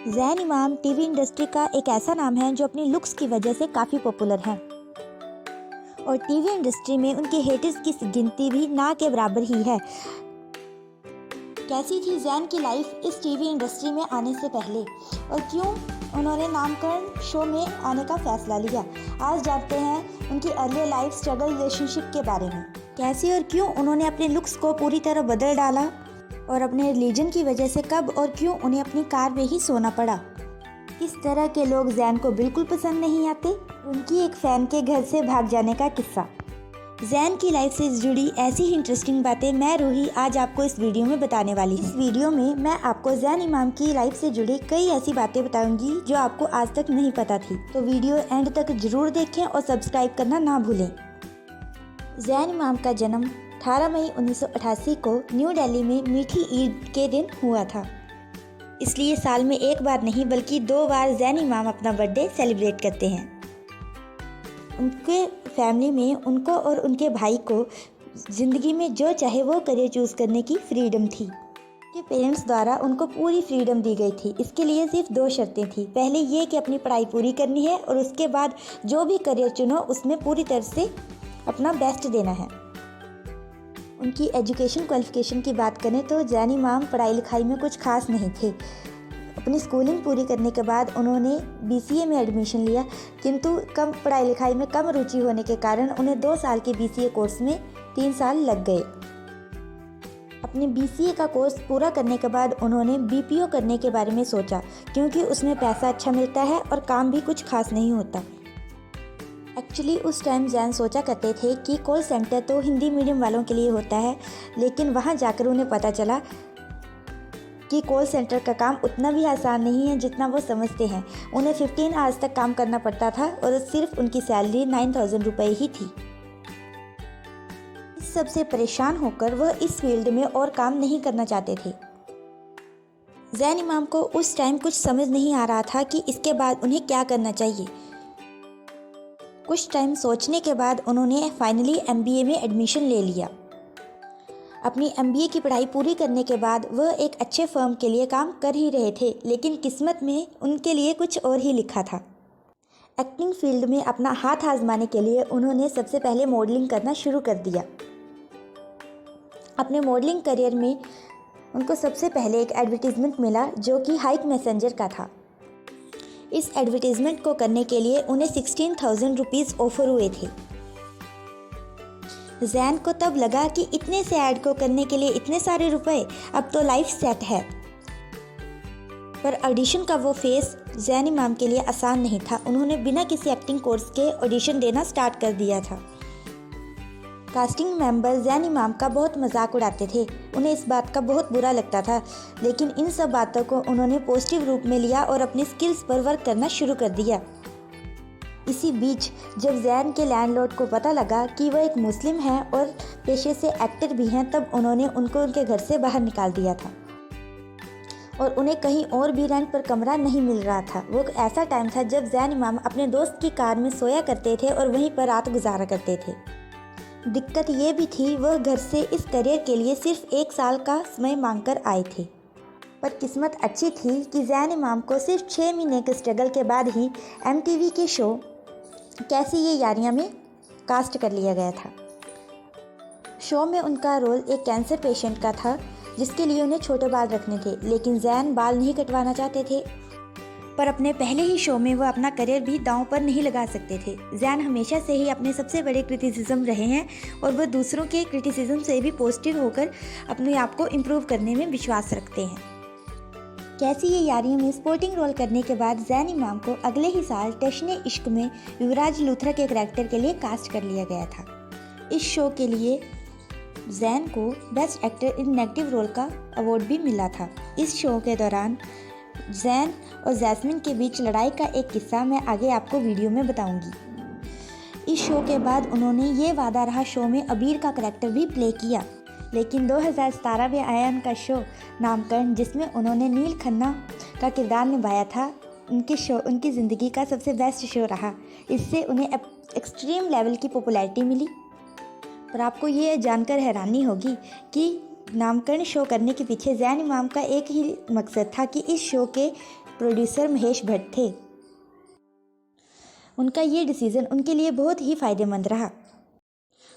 ज़ैन इमाम TV industry का एक ऐसा नाम है जो अपनी लुक्स की वजह से काफ़ी पॉपुलर है और टीवी इंडस्ट्री में उनके हेटर्स की गिनती भी ना के बराबर ही है। कैसी थी ज़ैन की लाइफ इस टीवी इंडस्ट्री में आने से पहले और क्यों उन्होंने नामकरण शो में आने का फैसला लिया? आज जानते हैं उनकी अर्ली लाइफ स्ट्रगल रिलेशनशिप के बारे में। कैसी और क्यों उन्होंने अपने लुक्स को पूरी तरह बदल डाला और अपने रिलीजन की वजह से कब और क्यों उन्हें अपनी कार में ही सोना पड़ा। किस तरह के लोग ज़ैन को बिल्कुल पसंद नहीं आते, उनकी एक फ़ैन के घर से भाग जाने का किस्सा। ज़ैन की लाइफ से जुड़ी ऐसी ही इंटरेस्टिंग बातें मैं रूही आज आपको इस वीडियो में बताने वाली हूँ। इस वीडियो में मैं आपको ज़ैन इमाम की लाइफ से जुड़ी कई ऐसी बातें बताऊंगी जो आपको आज तक नहीं पता थी, तो वीडियो एंड तक जरूर देखें और सब्सक्राइब करना ना भूलें। ज़ैन इमाम का जन्म 18 मई 1988 को न्यू दिल्ली में मीठी ईद के दिन हुआ था। इसलिए साल में एक बार नहीं बल्कि 2 बार ज़ैन इमाम अपना बर्थडे सेलिब्रेट करते हैं। उनके फैमिली में उनको और उनके भाई को ज़िंदगी में जो चाहे वो करियर चूज़ करने की फ्रीडम थी। उनके पेरेंट्स द्वारा उनको पूरी फ्रीडम दी गई थी। इसके लिए सिर्फ 2 शर्तें थी। पहले ये कि अपनी पढ़ाई पूरी करनी है और उसके बाद जो भी करियर चुनो उसमें पूरी तरह से अपना बेस्ट देना है। उनकी एजुकेशन क्वालिफिकेशन की बात करें तो ज़ैन इमाम पढ़ाई लिखाई में कुछ खास नहीं थे। अपनी स्कूलिंग पूरी करने के बाद उन्होंने BCA में एडमिशन लिया, किंतु कम पढ़ाई लिखाई में कम रुचि होने के कारण उन्हें 2 साल के BCA कोर्स में 3 साल लग गए। अपने BCA का कोर्स पूरा करने के बाद उन्होंने BPO करने के बारे में सोचा, क्योंकि उसमें पैसा अच्छा मिलता है और काम भी कुछ खास नहीं होता। एक्चुअली उस टाइम ज़ैन सोचा करते थे कि कॉल सेंटर तो हिंदी मीडियम वालों के लिए होता है, लेकिन वहाँ जाकर उन्हें पता चला कि कॉल सेंटर का काम उतना भी आसान नहीं है जितना वो समझते हैं। उन्हें 15 आवर्स तक काम करना पड़ता था और सिर्फ उनकी सैलरी 9,000 रुपये ही थी। इस सबसे परेशान होकर वह इस फील्ड में और काम नहीं करना चाहते थे। ज़ैन इमाम को उस टाइम कुछ समझ नहीं आ रहा था कि इसके बाद उन्हें क्या करना चाहिए। कुछ टाइम सोचने के बाद उन्होंने फाइनली MBA में एडमिशन ले लिया। अपनी MBA की पढ़ाई पूरी करने के बाद वह एक अच्छे फर्म के लिए काम कर ही रहे थे, लेकिन किस्मत में उनके लिए कुछ और ही लिखा था। एक्टिंग फील्ड में अपना हाथ आजमाने के लिए उन्होंने सबसे पहले मॉडलिंग करना शुरू कर दिया। अपने मॉडलिंग करियर में उनको सबसे पहले एक एडवर्टीज़मेंट मिला जो कि हाइक मैसेंजर का था। इस एडवर्टीज़मेंट को करने के लिए उन्हें 16,000 रुपीज़ ऑफर हुए थे। ज़ैन को तब लगा कि इतने से ऐड को करने के लिए इतने सारे रुपए, अब तो लाइफ सेट है। पर ऑडिशन का वो फेस ज़ैन इमाम के लिए आसान नहीं था। उन्होंने बिना किसी एक्टिंग कोर्स के ऑडिशन देना स्टार्ट कर दिया था। कास्टिंग मेंबर ज़ैन इमाम का बहुत मजाक उड़ाते थे, उन्हें इस बात का बहुत बुरा लगता था, लेकिन इन सब बातों को उन्होंने पॉजिटिव रूप में लिया और अपनी स्किल्स पर वर्क करना शुरू कर दिया। इसी बीच जब ज़ैन के लैंडलॉर्ड को पता लगा कि वह एक मुस्लिम है और पेशे से एक्टर भी हैं, तब उन्होंने उनको उनके घर से बाहर निकाल दिया था और उन्हें कहीं और भी रेंट पर कमरा नहीं मिल रहा था। वो ऐसा टाइम था जब ज़ैन इमाम अपने दोस्त की कार में सोया करते थे और वहीं पर रात गुजारा करते थे। दिक्कत ये भी थी वह घर से इस करियर के लिए सिर्फ 1 साल का समय मांगकर आए थे। पर किस्मत अच्छी थी कि ज़ैन इमाम को सिर्फ 6 महीने के स्ट्रगल के बाद ही MTV के शो कैसी ये यारियां में कास्ट कर लिया गया था। शो में उनका रोल एक कैंसर पेशेंट का था जिसके लिए उन्हें छोटे बाल रखने थे, लेकिन ज़ैन बाल नहीं कटवाना चाहते थे। पर अपने पहले ही शो में वह अपना करियर भी दांव पर नहीं लगा सकते थे। ज़ैन हमेशा से ही अपने सबसे बड़े क्रिटिसिज्म रहे हैं और वह दूसरों के क्रिटिसिज्म से भी पॉजिटिव होकर अपने आप को इम्प्रूव करने में विश्वास रखते हैं। कैसी ये यारियों में स्पोर्टिंग रोल करने के बाद ज़ैन इमाम को अगले ही साल टशने इश्क में युवराज लूथरा के करैक्टर के लिए कास्ट कर लिया गया था। इस शो के लिए ज़ैन को best actor in negative role का अवार्ड भी मिला था। इस शो के दौरान ज़ैन और जैस्मिन के बीच लड़ाई का एक किस्सा मैं आगे आपको वीडियो में बताऊंगी। इस शो के बाद उन्होंने ये वादा रहा शो में अबीर का करैक्टर भी प्ले किया, लेकिन 2017 में आया उनका शो नामकरण जिसमें उन्होंने नील खन्ना का किरदार निभाया था। उनकी ज़िंदगी का सबसे बेस्ट शो रहा। इससे उन्हें एक्सट्रीम लेवल की पॉपुलैरिटी मिली। पर आपको ये जानकर हैरानी होगी कि नामकरण शो करने के पीछे ज़ैन इमाम का एक ही मकसद था कि इस शो के प्रोड्यूसर महेश भट्ट थे। उनका ये डिसीज़न उनके लिए बहुत ही फ़ायदेमंद रहा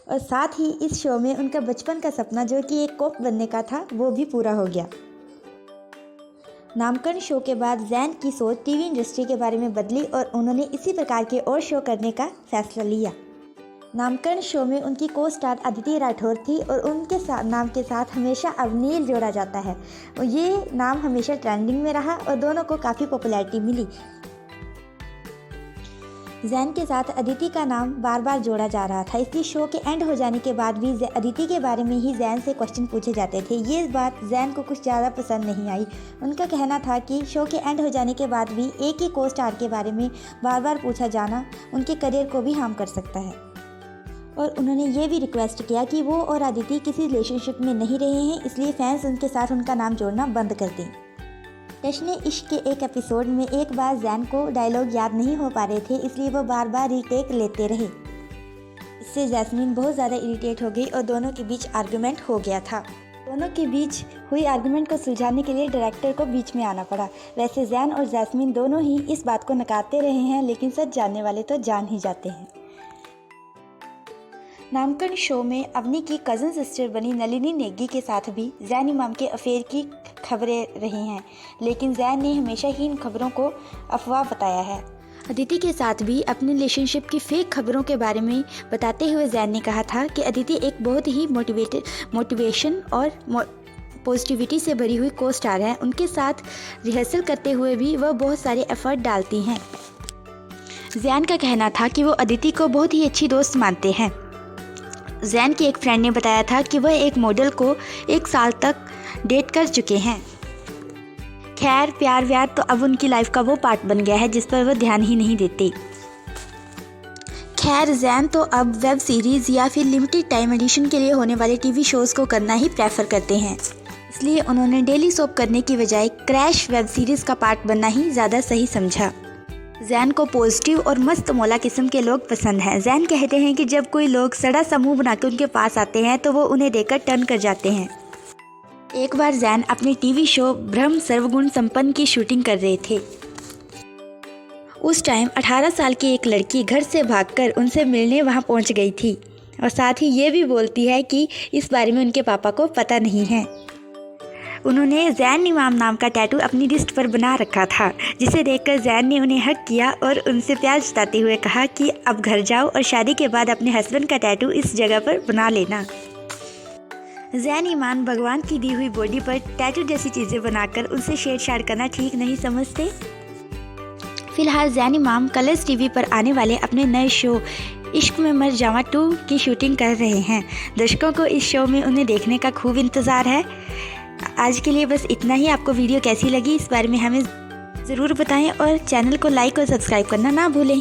और साथ ही इस शो में उनका बचपन का सपना जो कि एक कोक बनने का था वो भी पूरा हो गया। नामकरण शो के बाद जैन की सोच टीवी इंडस्ट्री के बारे में बदली और उन्होंने इसी प्रकार के और शो करने का फैसला लिया। नामकरण शो में उनकी को स्टार अदिति राठौर थी और उनके नाम के साथ हमेशा अवनील जोड़ा जाता है और ये नाम हमेशा ट्रेंडिंग में रहा और दोनों को काफ़ी पॉपुलैरिटी मिली। जैन के साथ अदिति का नाम बार बार जोड़ा जा रहा था, इसलिए शो के एंड हो जाने के बाद भी अदिति के बारे में ही जैन से क्वेश्चन पूछे जाते थे। ये बात जैन को कुछ ज़्यादा पसंद नहीं आई। उनका कहना था कि शो के एंड हो जाने के बाद भी एक ही को स्टार के बारे में बार बार पूछा जाना उनके करियर को भी हार्म कर सकता है और उन्होंने ये भी रिक्वेस्ट किया कि वो और अदिति किसी रिलेशनशिप में नहीं रहे हैं, इसलिए फैंस उनके साथ उनका नाम जोड़ना बंद कर दें। टशने इश्क के एक एपिसोड में एक बार जैन को डायलॉग याद नहीं हो पा रहे थे, इसलिए वो बार बार रीटेक लेते रहे। इससे जैस्मीन बहुत ज़्यादा इरिटेट हो गई और दोनों के बीच आर्गुमेंट हो गया था। दोनों के बीच हुई आर्गुमेंट को सुलझाने के लिए डायरेक्टर को बीच में आना पड़ा। वैसे जैन और जैस्मीन दोनों ही इस बात को नकारते रहे हैं, लेकिन सच जानने वाले तो जान ही जाते हैं। नामकरण शो में अवनी की कज़न सिस्टर बनी नलिनी नेगी के साथ भी जैन इमाम के अफेयर की खबरें रही हैं, लेकिन जैन ने हमेशा ही इन खबरों को अफवाह बताया है। अदिति के साथ भी अपनी रिलेशनशिप की फेक खबरों के बारे में बताते हुए जैन ने कहा था कि अदिति एक बहुत ही मोटिवेशन और पॉजिटिविटी से भरी हुई को स्टार है। उनके साथ रिहर्सल करते हुए भी वह बहुत सारे एफर्ट डालती हैं। जैन का कहना था कि वो अदिति को बहुत ही अच्छी दोस्त मानते हैं। जैन की एक फ्रेंड ने बताया था कि वह एक मॉडल को 1 साल तक डेट कर चुके हैं। खैर, प्यार व्यार तो अब उनकी लाइफ का वो पार्ट बन गया है जिस पर वह ध्यान ही नहीं देते। खैर, जैन तो अब वेब सीरीज़ या फिर लिमिटेड टाइम एडिशन के लिए होने वाले टीवी शोज़ को करना ही प्रेफर करते हैं, इसलिए उन्होंने डेली सोप करने की बजाय क्रैश वेब सीरीज़ का पार्ट बनना ही ज़्यादा सही समझा। जैन को पॉजिटिव और मस्त मौला किस्म के लोग पसंद हैं। जैन कहते हैं कि जब कोई लोग सड़ा समूह बनाकर उनके पास आते हैं तो वो उन्हें देखकर टर्न कर जाते हैं। एक बार जैन अपने टीवी शो ब्रह्म सर्वगुण संपन्न की शूटिंग कर रहे थे। उस टाइम 18 साल की एक लड़की घर से भागकर उनसे मिलने वहां पहुंच गई थी और साथ ही ये भी बोलती है कि इस बारे में उनके पापा को पता नहीं है। उन्होंने जैन इमाम नाम का टैटू अपनी रिस्ट पर बना रखा था, जिसे देखकर जैन ने उन्हें हक किया और उनसे प्यार जताते हुए कहा कि अब घर जाओ और शादी के बाद अपने हस्बैंड का टैटू इस जगह पर बना लेना। जैन इमाम भगवान की दी हुई बॉडी पर टैटू जैसी चीज़ें बनाकर उनसे छेड़छाड़ करना ठीक नहीं समझते। फिलहाल जैन इमाम कलर्स टीवी पर आने वाले अपने नए शो इश्क में मर जावा 2 की शूटिंग कर रहे हैं। दर्शकों को इस शो में उन्हें देखने का खूब इंतज़ार है। आज के लिए बस इतना ही। आपको वीडियो कैसी लगी इस बारे में हमें ज़रूर बताएं और चैनल को लाइक और सब्सक्राइब करना ना भूलें।